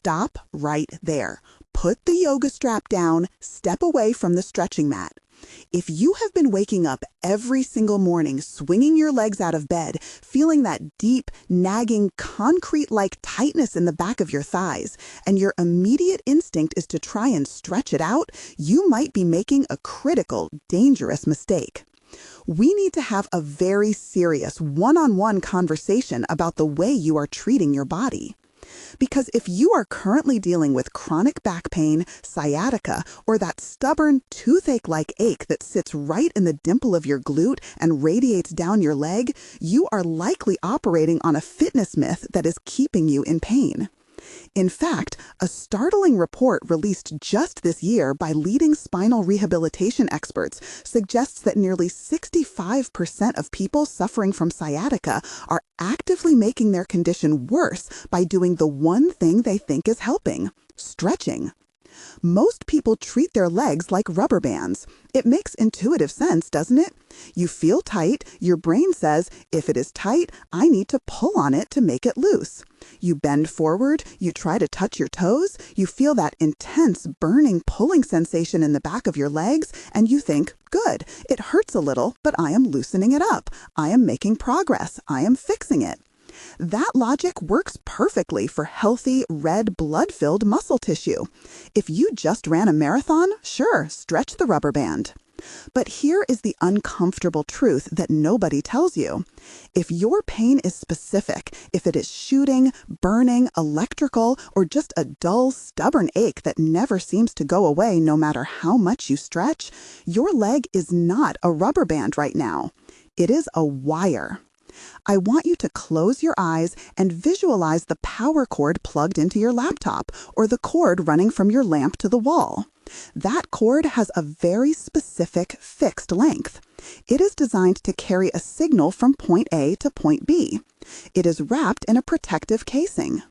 Stop right there. Put the yoga strap down, step away from the stretching mat. If you have been waking up every single morning, swinging your legs out of bed, feeling that deep, nagging, concrete-like tightness in the back of your thighs, and your immediate instinct is to try and stretch it out, you might be making a critical, dangerous mistake. We need to have a very serious one-on-one conversation about the way you are treating your body. Because if you are currently dealing with chronic back pain, sciatica, or that stubborn toothache-like ache that sits right in the dimple of your glute and radiates down your leg, you are likely operating on a fitness myth that is keeping you in pain. In fact, a startling report released just this year by leading spinal rehabilitation experts suggests that nearly 65% of people suffering from sciatica are actively making their condition worse by doing the one thing they think is helping: stretching. Most people treat their legs like rubber bands. It makes intuitive sense, doesn't it? You feel tight, your brain says, if it is tight, I need to pull on it to make it loose. You bend forward, you try to touch your toes, you feel that intense, burning, pulling sensation in the back of your legs, and you think, good, it hurts a little, but I am loosening it up. I am making progress. I am fixing it. That logic works perfectly for healthy, red, blood-filled muscle tissue. If you just ran a marathon, sure, stretch the rubber band. But here is the uncomfortable truth that nobody tells you. If your pain is specific, if it is shooting, burning, electrical, or just a dull, stubborn ache that never seems to go away no matter how much you stretch, your leg is not a rubber band right now. It is a wire. I want you to close your eyes and visualize the power cord plugged into your laptop or the cord running from your lamp to the wall. That cord has a very specific fixed length. It is designed to carry a signal from point A to point B. It is wrapped in a protective casing.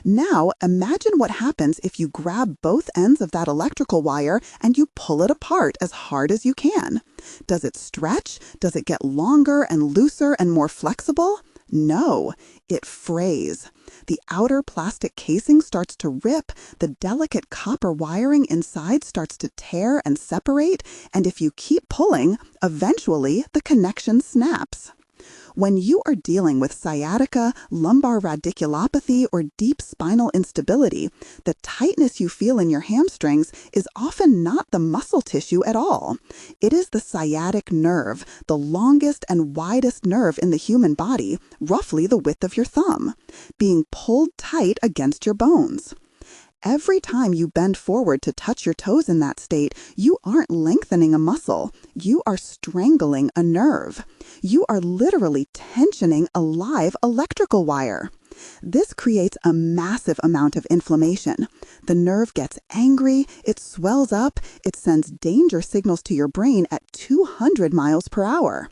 Now, imagine what happens if you grab both ends of that electrical wire and you pull it apart as hard as you can. Does it stretch? Does it get longer and looser and more flexible? No, it frays. The outer plastic casing starts to rip, the delicate copper wiring inside starts to tear and separate, and if you keep pulling, eventually the connection snaps. When you are dealing with sciatica, lumbar radiculopathy, or deep spinal instability, the tightness you feel in your hamstrings is often not the muscle tissue at all. It is the sciatic nerve, the longest and widest nerve in the human body, roughly the width of your thumb, being pulled tight against your bones. Every time you bend forward to touch your toes in that state, you aren't lengthening a muscle. You are strangling a nerve. You are literally tensioning a live electrical wire. This creates a massive amount of inflammation. The nerve gets angry, it swells up, it sends danger signals to your brain at 200 miles per hour.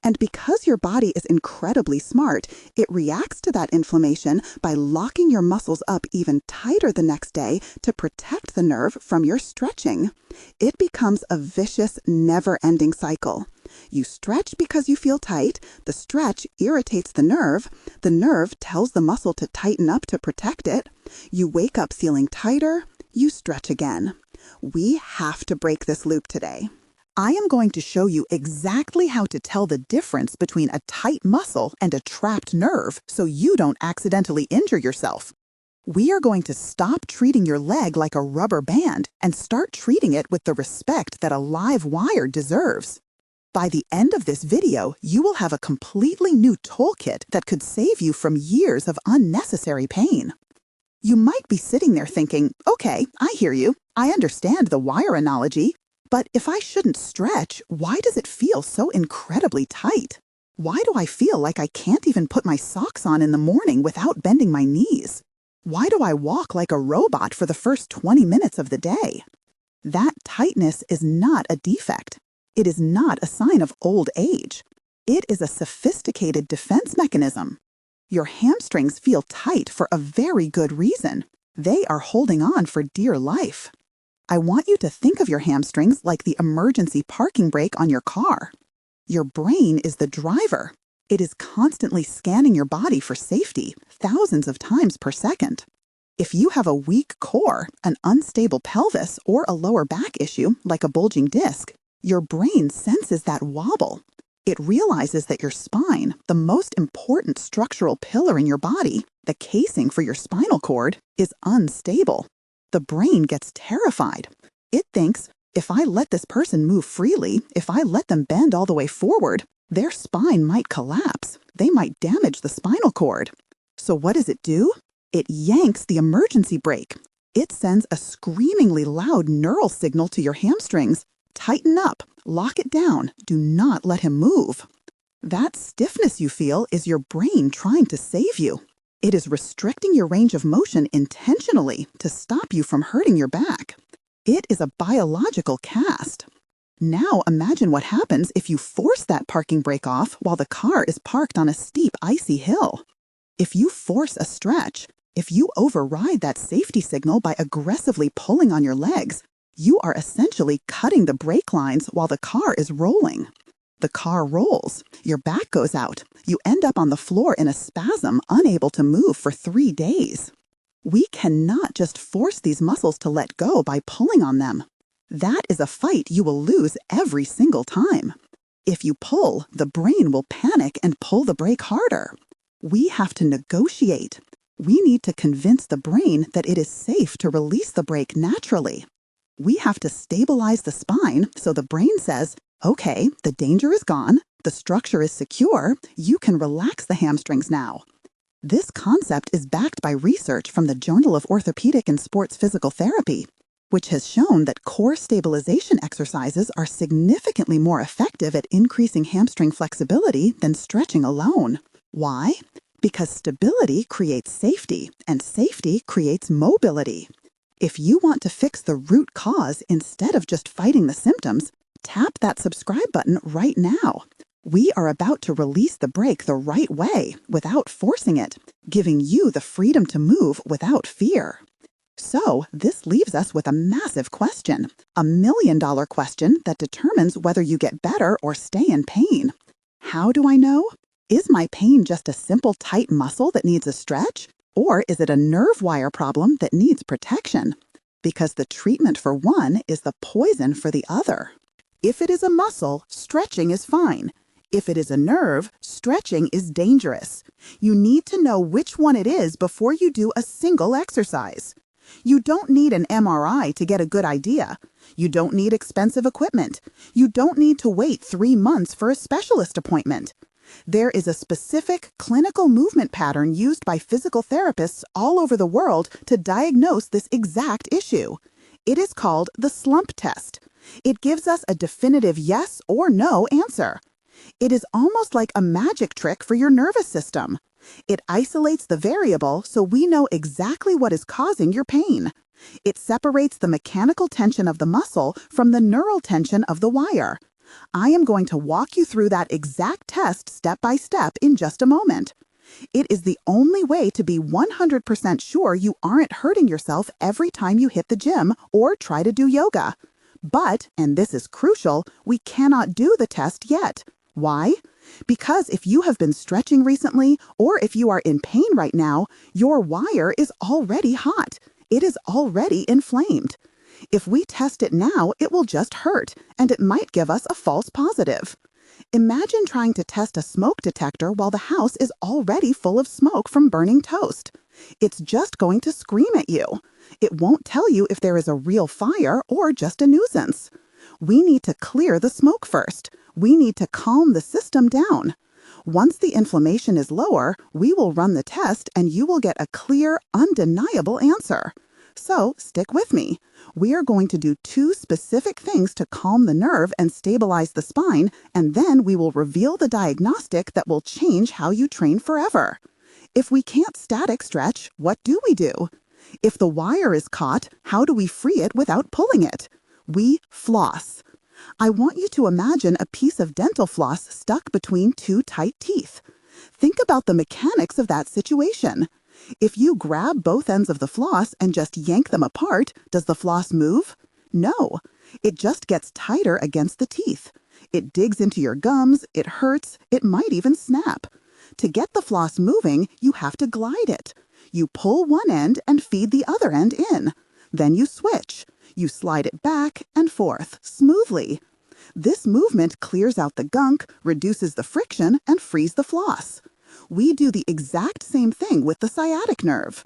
And because your body is incredibly smart, it reacts to that inflammation by locking your muscles up even tighter the next day to protect the nerve from your stretching. It becomes a vicious, never-ending cycle. You stretch because you feel tight, the stretch irritates the nerve tells the muscle to tighten up to protect it, you wake up feeling tighter, you stretch again. We have to break this loop today. I am going to show you exactly how to tell the difference between a tight muscle and a trapped nerve so you don't accidentally injure yourself. We are going to stop treating your leg like a rubber band and start treating it with the respect that a live wire deserves. By the end of this video, you will have a completely new toolkit that could save you from years of unnecessary pain. You might be sitting there thinking, okay, I hear you. I understand the wire analogy. But if I shouldn't stretch, why does it feel so incredibly tight? Why do I feel like I can't even put my socks on in the morning without bending my knees? Why do I walk like a robot for the first 20 minutes of the day? That tightness is not a defect. It is not a sign of old age. It is a sophisticated defense mechanism. Your hamstrings feel tight for a very good reason. They are holding on for dear life. I want you to think of your hamstrings like the emergency parking brake on your car. Your brain is the driver. It is constantly scanning your body for safety, thousands of times per second. If you have a weak core, an unstable pelvis, or a lower back issue, like a bulging disc, your brain senses that wobble. It realizes that your spine, the most important structural pillar in your body, the casing for your spinal cord, is unstable. The brain gets terrified. It thinks, if I let this person move freely, if I let them bend all the way forward, their spine might collapse. They might damage the spinal cord. So what does it do? It yanks the emergency brake. It sends a screamingly loud neural signal to your hamstrings. Tighten up, lock it down, do not let him move. That stiffness you feel is your brain trying to save you. It is restricting your range of motion intentionally to stop you from hurting your back. It is a biological cast. Now imagine what happens if you force that parking brake off while the car is parked on a steep, icy hill. If you force a stretch, if you override that safety signal by aggressively pulling on your legs, you are essentially cutting the brake lines while the car is rolling. The car rolls, your back goes out, you end up on the floor in a spasm, unable to move for 3 days. We cannot just force these muscles to let go by pulling on them. That is a fight you will lose every single time. If you pull, the brain will panic and pull the brake harder. We have to negotiate. We need to convince the brain that it is safe to release the brake naturally. We have to stabilize the spine so the brain says, okay, the danger is gone, the structure is secure, you can relax the hamstrings now. This concept is backed by research from the Journal of Orthopedic and Sports Physical Therapy, which has shown that core stabilization exercises are significantly more effective at increasing hamstring flexibility than stretching alone. Why? Because stability creates safety, and safety creates mobility. If you want to fix the root cause instead of just fighting the symptoms, tap that subscribe button right now. We are about to release the brake the right way without forcing it, giving you the freedom to move without fear. So, this leaves us with a massive question, a $1 million question that determines whether you get better or stay in pain. How do I know? Is my pain just a simple tight muscle that needs a stretch? Or is it a nerve wire problem that needs protection? Because the treatment for one is the poison for the other. If it is a muscle, stretching is fine. If it is a nerve, stretching is dangerous. You need to know which one it is before you do a single exercise. You don't need an MRI to get a good idea. You don't need expensive equipment. You don't need to wait 3 months for a specialist appointment. There is a specific clinical movement pattern used by physical therapists all over the world to diagnose this exact issue. It is called the Slump Test. It gives us a definitive yes or no answer. It is almost like a magic trick for your nervous system. It isolates the variable so we know exactly what is causing your pain. It separates the mechanical tension of the muscle from the neural tension of the wire. I am going to walk you through that exact test step by step in just a moment. It is the only way to be 100% sure you aren't hurting yourself every time you hit the gym or try to do yoga. But, and this is crucial, we cannot do the test yet. Why? Because if you have been stretching recently, or if you are in pain right now, your wire is already hot. It is already inflamed. If we test it now, it will just hurt, and it might give us a false positive. Imagine trying to test a smoke detector while the house is already full of smoke from burning toast. It's just going to scream at you. It won't tell you if there is a real fire or just a nuisance. We need to clear the smoke first. We need to calm the system down. Once the inflammation is lower, we will run the test and you will get a clear, undeniable answer. So, stick with me. We are going to do 2 specific things to calm the nerve and stabilize the spine, and then we will reveal the diagnostic that will change how you train forever. If we can't static stretch, what do we do? If the wire is caught, how do we free it without pulling it? We floss. I want you to imagine a piece of dental floss stuck between 2 tight teeth. Think about the mechanics of that situation. If you grab both ends of the floss and just yank them apart, does the floss move? No. It just gets tighter against the teeth. It digs into your gums, it hurts, it might even snap. To get the floss moving, you have to glide it. You pull one end and feed the other end in. Then you switch. You slide it back and forth smoothly. This movement clears out the gunk, reduces the friction, and frees the floss. We do the exact same thing with the sciatic nerve.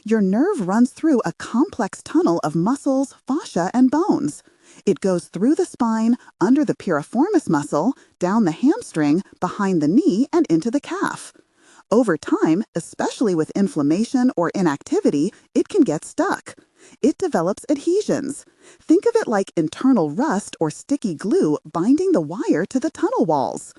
Your nerve runs through a complex tunnel of muscles, fascia, and bones. It goes through the spine, under the piriformis muscle, down the hamstring, behind the knee, and into the calf. Over time, especially with inflammation or inactivity, it can get stuck. It develops adhesions. Think of it like internal rust or sticky glue binding the wire to the tunnel walls.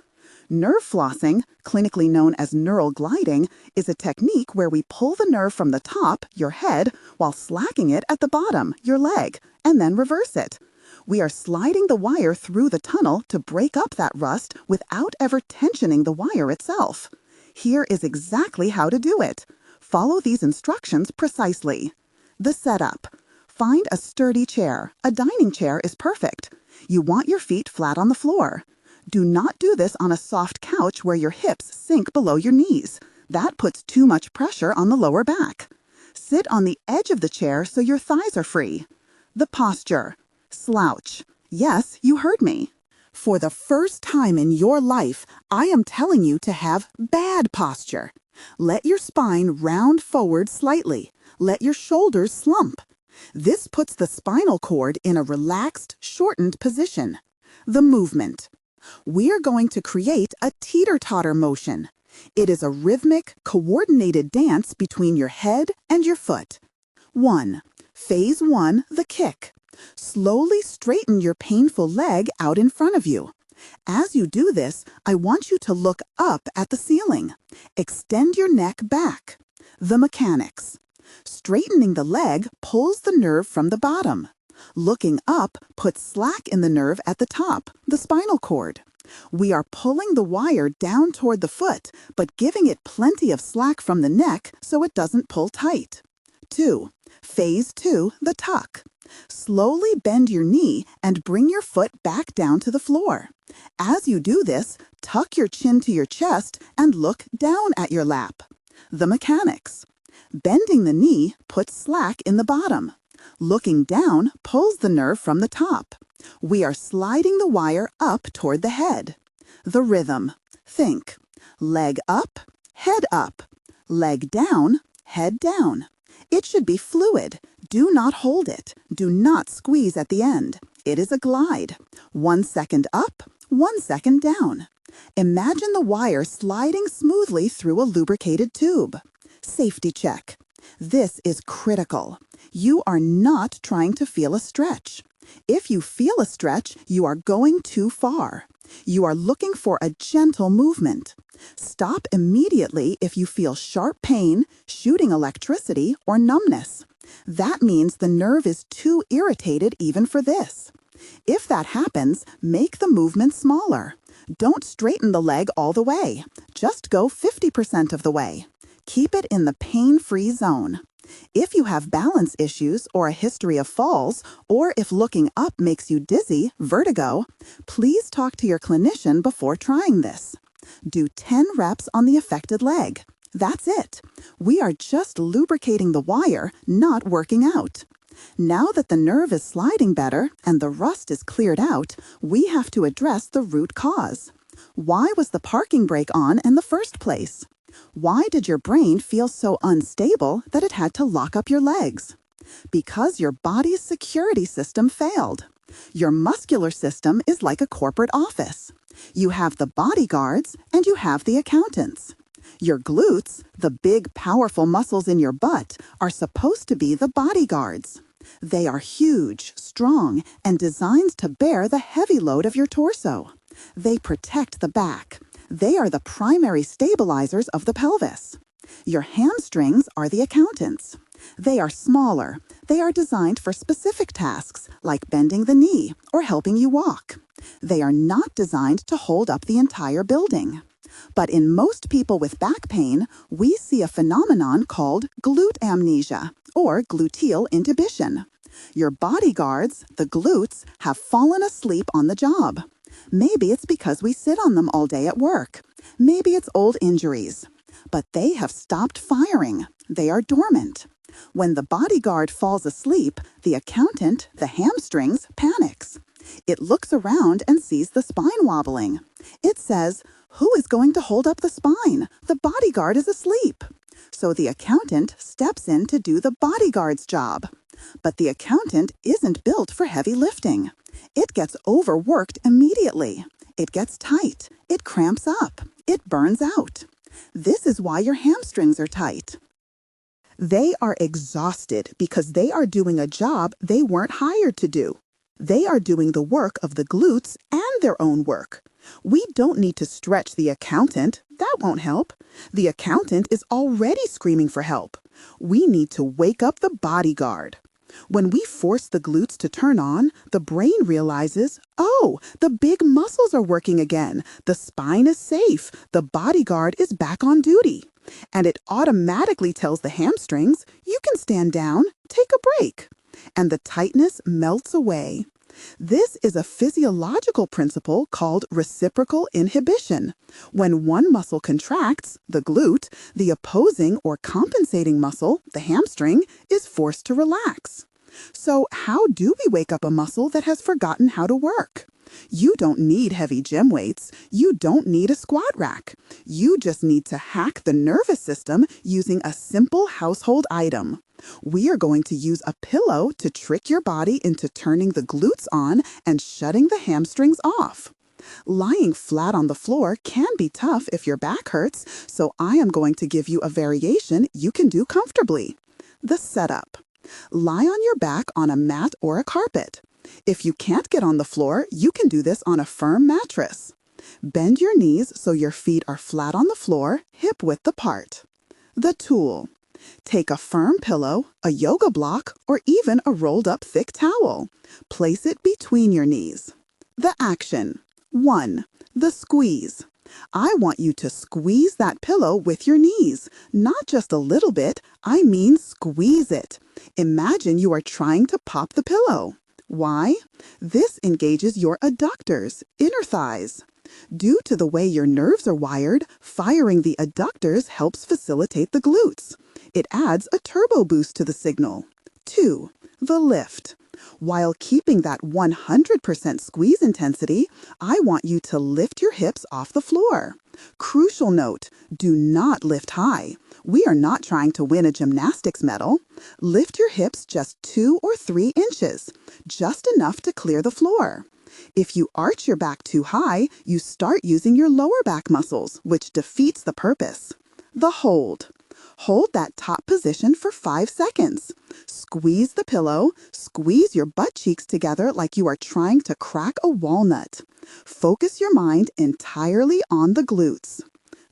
Nerve flossing, clinically known as neural gliding, is a technique where we pull the nerve from the top, your head, while slacking it at the bottom, your leg, and then reverse it. We are sliding the wire through the tunnel to break up that rust without ever tensioning the wire itself. Here is exactly how to do it. Follow these instructions precisely. The setup. Find a sturdy chair. A dining chair is perfect. You want your feet flat on the floor. Do not do this on a soft couch where your hips sink below your knees. That puts too much pressure on the lower back. Sit on the edge of the chair so your thighs are free. The posture. Slouch. Yes, you heard me. For the first time in your life, I am telling you to have bad posture. Let your spine round forward slightly. Let your shoulders slump. This puts the spinal cord in a relaxed, shortened position. The movement. We are going to create a teeter-totter motion. It is a rhythmic, coordinated dance between your head and your foot. 1. Phase 1, the kick. Slowly straighten your painful leg out in front of you. As you do this, I want you to look up at the ceiling. Extend your neck back. The mechanics. Straightening the leg pulls the nerve from the bottom. Looking up puts slack in the nerve at the top, the spinal cord. We are pulling the wire down toward the foot, but giving it plenty of slack from the neck so it doesn't pull tight. 2. Phase 2, the tuck. Slowly bend your knee and bring your foot back down to the floor. As you do this, tuck your chin to your chest and look down at your lap. The mechanics. Bending the knee puts slack in the bottom. Looking down pulls the nerve from the top. We are sliding the wire up toward the head. The rhythm. Think. Leg up, head up. Leg down, head down. It should be fluid. Do not hold it. Do not squeeze at the end. It is a glide. 1 second up, 1 second down. Imagine the wire sliding smoothly through a lubricated tube. Safety check. This is critical. You are not trying to feel a stretch. If you feel a stretch, you are going too far. You are looking for a gentle movement. Stop immediately if you feel sharp pain, shooting electricity, or numbness. That means the nerve is too irritated even for this. If that happens, make the movement smaller. Don't straighten the leg all the way. Just go 50% of the way. Keep it in the pain-free zone. If you have balance issues or a history of falls, or if looking up makes you dizzy, vertigo, please talk to your clinician before trying this. Do 10 reps on the affected leg. That's it. We are just lubricating the wire, not working out. Now that the nerve is sliding better and the rust is cleared out, we have to address the root cause. Why was the parking brake on in the first place? Why did your brain feel so unstable that it had to lock up your legs? Because your body's security system failed. Your muscular system is like a corporate office. You have the bodyguards and you have the accountants. Your glutes, the big, powerful muscles in your butt, are supposed to be the bodyguards. They are huge, strong, and designed to bear the heavy load of your torso. They protect the back. They are the primary stabilizers of the pelvis. Your hamstrings are the accountants. They are smaller. They are designed for specific tasks, like bending the knee or helping you walk. They are not designed to hold up the entire building. But in most people with back pain, we see a phenomenon called glute amnesia, or gluteal inhibition. Your bodyguards, the glutes, have fallen asleep on the job. Maybe it's because we sit on them all day at work. Maybe it's old injuries. but they have stopped firing. They are dormant. When the bodyguard falls asleep, the accountant, the hamstrings, panics. It looks around and sees the spine wobbling. It says, "Who is going to hold up the spine? The bodyguard is asleep." So the accountant steps in to do the bodyguard's job. But the accountant isn't built for heavy lifting. It gets overworked immediately. It gets tight. It cramps up. It burns out. This is why your hamstrings are tight. They are exhausted because they are doing a job they weren't hired to do. They are doing the work of the glutes and their own work. We don't need to stretch the accountant. That won't help. The accountant is already screaming for help. We need to wake up the bodyguard. When we force the glutes to turn on, the brain realizes, oh, the big muscles are working again. The spine is safe. The bodyguard is back on duty. And it automatically tells the hamstrings, you can stand down, take a break. And the tightness melts away. This is a physiological principle called reciprocal inhibition. When one muscle contracts, the glute, the opposing or compensating muscle, the hamstring, is forced to relax. So how do we wake up a muscle that has forgotten how to work? You don't need heavy gym weights. You don't need a squat rack. You just need to hack the nervous system using a simple household item. We are going to use a pillow to trick your body into turning the glutes on and shutting the hamstrings off. Lying flat on the floor can be tough if your back hurts, so I am going to give you a variation you can do comfortably. The setup. Lie on your back on a mat or a carpet. If you can't get on the floor, you can do this on a firm mattress. Bend your knees so your feet are flat on the floor, hip width apart. The tool. Take a firm pillow, a yoga block, or even a rolled up thick towel. Place it between your knees. The action. 1. The squeeze. I want you to squeeze that pillow with your knees. Not just a little bit, I mean squeeze it. Imagine you are trying to pop the pillow. Why? This engages your adductors, inner thighs. Due to the way your nerves are wired, firing the adductors helps facilitate the glutes. It adds a turbo boost to the signal. 2. The lift. While keeping that 100% squeeze intensity, I want you to lift your hips off the floor. Crucial note, do not lift high. We are not trying to win a gymnastics medal. Lift your hips just 2 or 3 inches, just enough to clear the floor. If you arch your back too high, you start using your lower back muscles, which defeats the purpose. The hold. Hold that top position for 5 seconds. Squeeze the pillow. Squeeze your butt cheeks together like you are trying to crack a walnut. Focus your mind entirely on the glutes.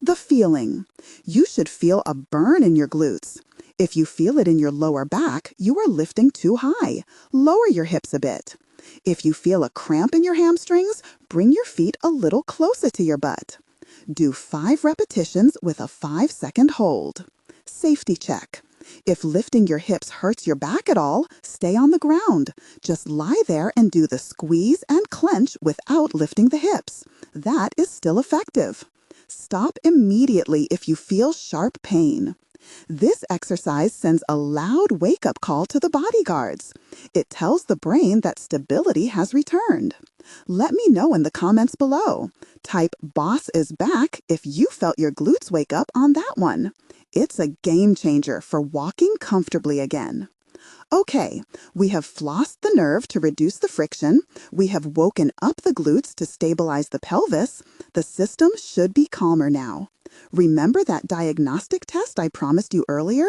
The feeling. You should feel a burn in your glutes. If you feel it in your lower back, you are lifting too high. Lower your hips a bit. If you feel a cramp in your hamstrings, bring your feet a little closer to your butt. Do 5 repetitions with a 5-second hold. Safety check. If lifting your hips hurts your back at all, stay on the ground. Just lie there and do the squeeze and clench without lifting the hips. That is still effective. Stop immediately if you feel sharp pain. This exercise sends a loud wake-up call to the bodyguards. It tells the brain that stability has returned. Let me know in the comments below. Type "boss is back" if you felt your glutes wake up on that one. It's a game changer for walking comfortably again. Okay, we have flossed the nerve to reduce the friction. We have woken up the glutes to stabilize the pelvis. The system should be calmer now. Remember that diagnostic test I promised you earlier?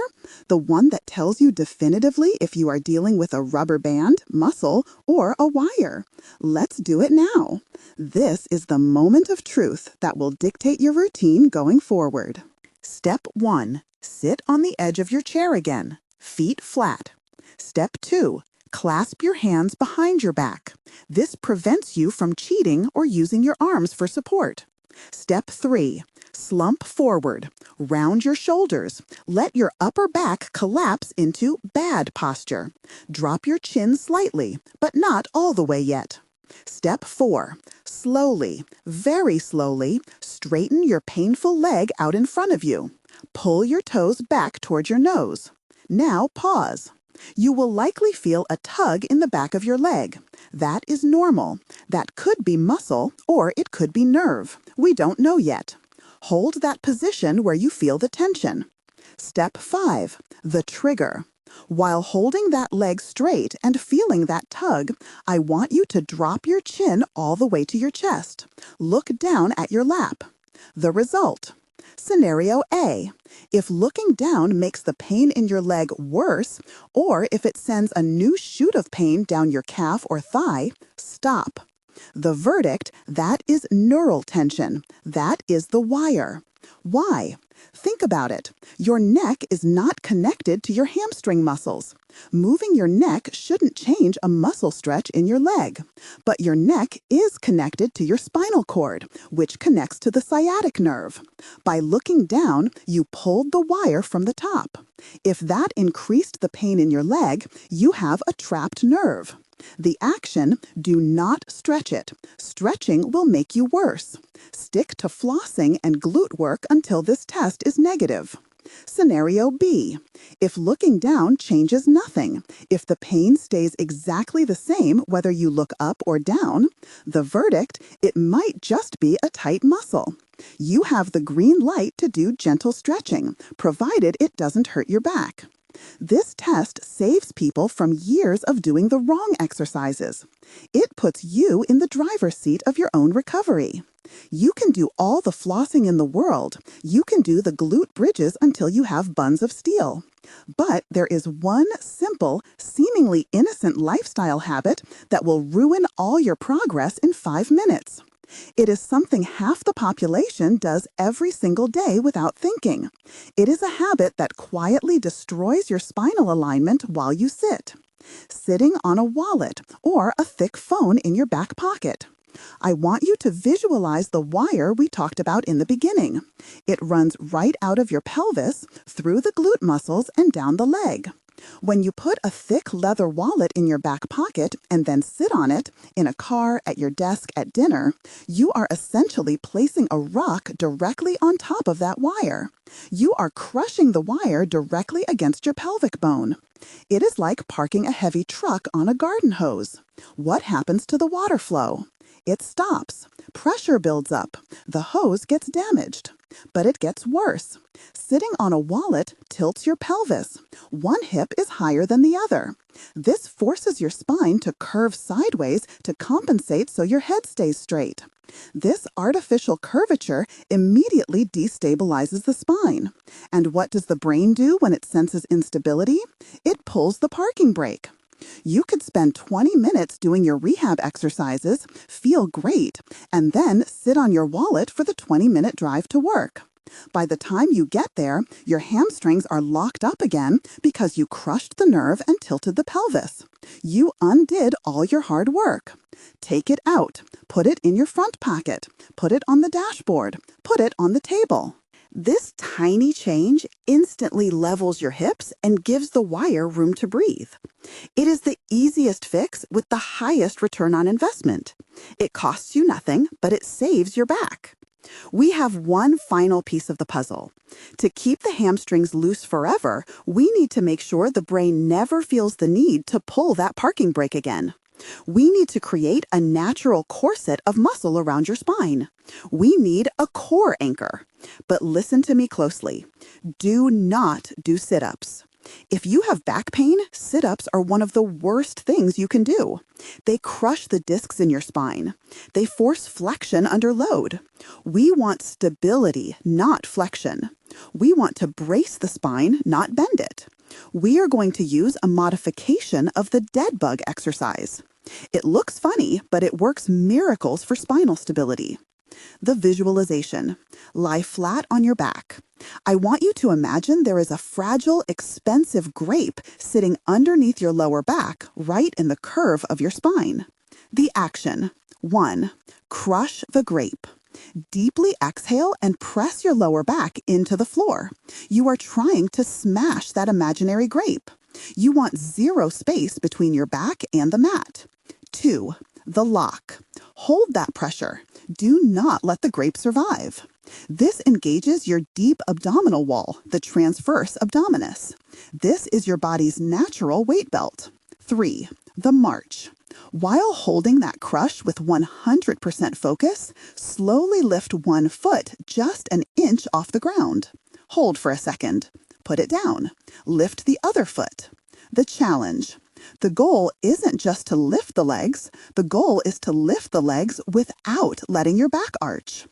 The one that tells you definitively if you are dealing with a rubber band, muscle, or a wire. Let's do it now. This is the moment of truth that will dictate your routine going forward. Step 1. Sit on the edge of your chair again. Feet flat. Step 2. Clasp your hands behind your back. This prevents you from cheating or using your arms for support. Step 3. Slump forward. Round your shoulders. Let your upper back collapse into bad posture. Drop your chin slightly, but not all the way yet. Step 4. Slowly, very slowly, straighten your painful leg out in front of you. Pull your toes back toward your nose. Now pause. You will likely feel a tug in the back of your leg. That is normal. That could be muscle or it could be nerve. We don't know yet. Hold that position where you feel the tension. Step 5. The trigger. While holding that leg straight and feeling that tug, I want you to drop your chin all the way to your chest. Look down at your lap. The result. Scenario A. If looking down makes the pain in your leg worse, or if it sends a new shoot of pain down your calf or thigh, stop. The verdict, that is neural tension. That is the wire. Why? Think about it. Your neck is not connected to your hamstring muscles. Moving your neck shouldn't change a muscle stretch in your leg. But your neck is connected to your spinal cord, which connects to the sciatic nerve. By looking down, you pulled the wire from the top. If that increased the pain in your leg, you have a trapped nerve. The action, do not stretch it. Stretching will make you worse. Stick to flossing and glute work until this test is negative. Scenario B. If looking down changes nothing, if the pain stays exactly the same whether you look up or down, the verdict, it might just be a tight muscle. You have the green light to do gentle stretching, provided it doesn't hurt your back. This test saves people from years of doing the wrong exercises. It puts you in the driver's seat of your own recovery. You can do all the flossing in the world. You can do the glute bridges until you have buns of steel. But there is one simple, seemingly innocent lifestyle habit that will ruin all your progress in 5 minutes. It is something half the population does every single day without thinking. It is a habit that quietly destroys your spinal alignment while you sit. Sitting on a wallet or a thick phone in your back pocket. I want you to visualize the wire we talked about in the beginning. It runs right out of your pelvis, through the glute muscles, and down the leg. When you put a thick leather wallet in your back pocket and then sit on it, in a car, at your desk, at dinner, you are essentially placing a rock directly on top of that wire. You are crushing the wire directly against your pelvic bone. It is like parking a heavy truck on a garden hose. What happens to the water flow? It stops. Pressure builds up. The hose gets damaged. But it gets worse. Sitting on a wallet tilts your pelvis. One hip is higher than the other. This forces your spine to curve sideways to compensate so your head stays straight. This artificial curvature immediately destabilizes the spine. And what does the brain do when it senses instability? It pulls the parking brake. You could spend 20 minutes doing your rehab exercises, feel great, and then sit on your wallet for the 20-minute drive to work. By the time you get there, your hamstrings are locked up again because you crushed the nerve and tilted the pelvis. You undid all your hard work. Take it out. Put it in your front pocket. Put it on the dashboard. Put it on the table. This tiny change instantly levels your hips and gives the wire room to breathe. It is the easiest fix with the highest return on investment. It costs you nothing, but it saves your back. We have one final piece of the puzzle. To keep the hamstrings loose forever, we need to make sure the brain never feels the need to pull that parking brake again. We need to create a natural corset of muscle around your spine. We need a core anchor. But listen to me closely. Do not do sit-ups. If you have back pain, sit-ups are one of the worst things you can do. They crush the discs in your spine. They force flexion under load. We want stability, not flexion. We want to brace the spine, not bend it. We are going to use a modification of the dead bug exercise. It looks funny, but it works miracles for spinal stability. The visualization. Lie flat on your back. I want you to imagine there is a fragile, expensive grape sitting underneath your lower back, right in the curve of your spine. The action. 1. Crush the grape. Deeply exhale and press your lower back into the floor. You are trying to smash that imaginary grape. You want 0 space between your back and the mat. 2. The lock. Hold that pressure. Do not let the grape survive. This engages your deep abdominal wall, the transverse abdominis. This is your body's natural weight belt. 3. The march. While holding that crush with 100% focus, slowly lift one foot just an inch off the ground. Hold for a second. Put it down. Lift the other foot. The challenge. The goal isn't just to lift the legs. The goal is to lift the legs without letting your back arch.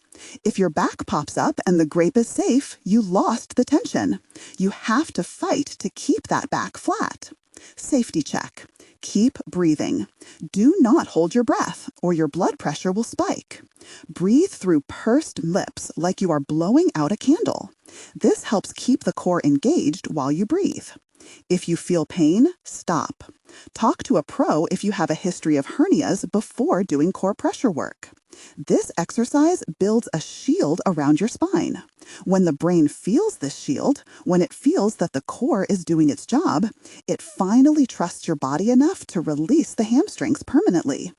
If your back pops up and the grape is safe, you lost the tension. You have to fight to keep that back flat. Safety check. Keep breathing. Do not hold your breath or your blood pressure will spike. Breathe through pursed lips like you are blowing out a candle. This helps keep the core engaged while you breathe. If you feel pain, stop. Talk to a pro if you have a history of hernias before doing core pressure work. This exercise builds a shield around your spine. When the brain feels this shield, when it feels that the core is doing its job, it finally trusts your body enough to release the hamstrings permanently.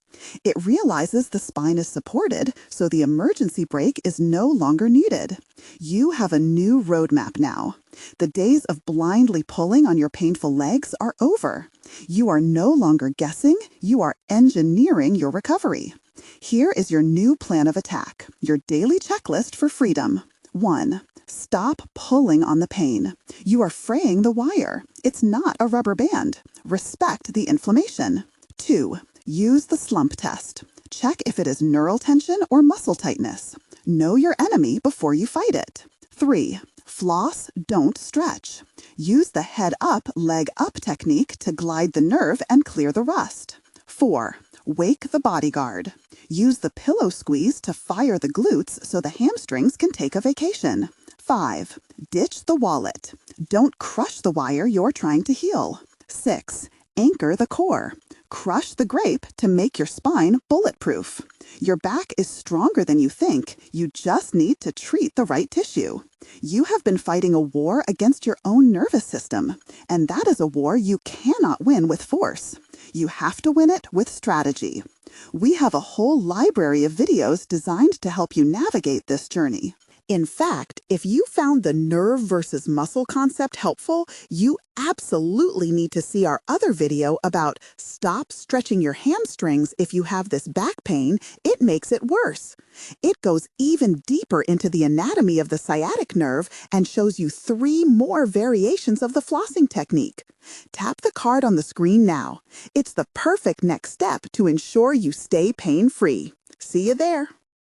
It realizes the spine is supported, so the emergency brake is no longer needed. You have a new roadmap now. The days of blindly pulling on your painful legs are over. You are no longer guessing, you are engineering your recovery. Here is your new plan of attack, your daily checklist for freedom. 1. Stop pulling on the pain. You are fraying the wire. It's not a rubber band. Respect the inflammation. 2. Use the slump test. Check if it is neural tension or muscle tightness. Know your enemy before you fight it. 3. Floss, don't stretch. Use the head up, leg up technique to glide the nerve and clear the rust. 4. Wake the bodyguard. Use the pillow squeeze to fire the glutes so the hamstrings can take a vacation. 5. Ditch the wallet. Don't crush the wire you're trying to heal. 6. Anchor the core. Crush the grape to make your spine bulletproof. Your back is stronger than you think. You just need to treat the right tissue. You have been fighting a war against your own nervous system, and that is a war you cannot win with force. You have to win it with strategy. We have a whole library of videos designed to help you navigate this journey. In fact, if you found the nerve versus muscle concept helpful, you absolutely need to see our other video about stop stretching your hamstrings if you have this back pain. It makes it worse. It goes even deeper into the anatomy of the sciatic nerve and shows you 3 more variations of the flossing technique. Tap the card on the screen now. It's the perfect next step to ensure you stay pain-free. See you there.